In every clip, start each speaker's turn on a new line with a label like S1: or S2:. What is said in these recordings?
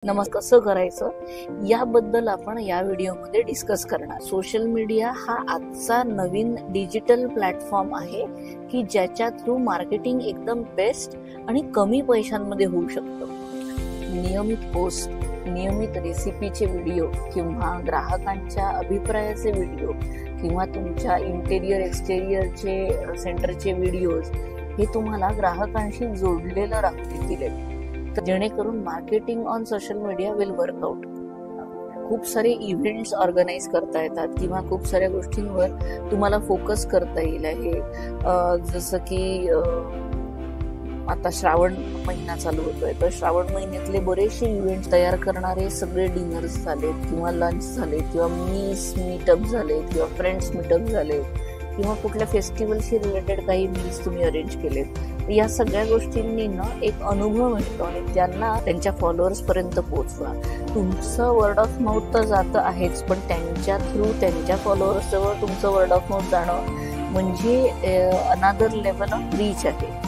S1: कसं करायचं याबद्दल आपण या व्हिडिओमध्ये डिस्कस करणार। सोशल मीडिया हा आजचा नवीन डिजिटल प्लॅटफॉर्म आहे की ज्याच्या थ्रू मार्केटिंग एकदम बेस्ट आणि कमी पैशांमध्ये होऊ शकतं। नियमित पोस्ट, नियमित रेसिपीचे व्हिडिओ किंवा ग्राहकांच्या अभिप्रायाचे व्हिडिओ किंवा तुमच्या इंटेरियर एक्सटेरियरचे सेंटरचे व्हिडिओज हे तुम्हाला ग्राहकांशी जोडलेलं राहू देतील, जेणेकरून marketing on social media will work out. खूप सारे इव्हेंट्स ऑर्गनाइज करता येतात किंवा खूप साऱ्या गोष्टींवर तुम्हाला फोकस करता येईल आहे। जसं की आता श्रावण महिना चालू होतोय, तर श्रावण महिन्यातले बरेचसे इव्हेंट तयार करणारे सगळे डिनर्स झालेत किंवा लंच झालेत किंवा मीटअप झालेत किंवा फ्रेंड्स मीटअप झालेत किंवा कुठल्या फेस्टिवलशी रिलेटेड काही मील्स तुम्ही अरेंज केलेत। या सगळ्या गोष्टींनी ना एक अनुभव मिळतो आणि त्यांना त्यांच्या फॉलोअर्स पर्यंत पोहोचवा। तुमचं वर्ड ऑफ माउथ तर जातं आहेच, पण त्यांच्या थ्रू त्यांच्या फॉलोअर्स जवळ तुमचं वर्ड ऑफ माउथ जाणं म्हणजे अनादर लेवल ऑफ रीच आहे।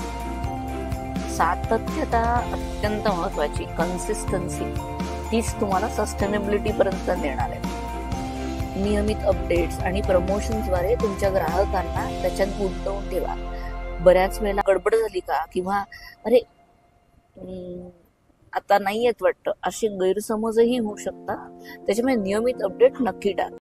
S1: सातत्यता अत्यंत महत्वाची, कन्सिस्टन्सी तीच तुम्हाला सस्टेनेबिलिटी पर्यंत नेणार आहे। नियमित अपडेट्स आणि प्रमोशन्सद्वारे तुमच्या ग्राहकांना त्याच्यात गुंतवून ठेवा। बऱ्याच वेळेला गडबड झाली का किंवा अरे आता नाही येत वाटतं असे गैरसमजही होऊ शकतात, त्याच्यामुळे नियमित अपडेट नक्की टाका।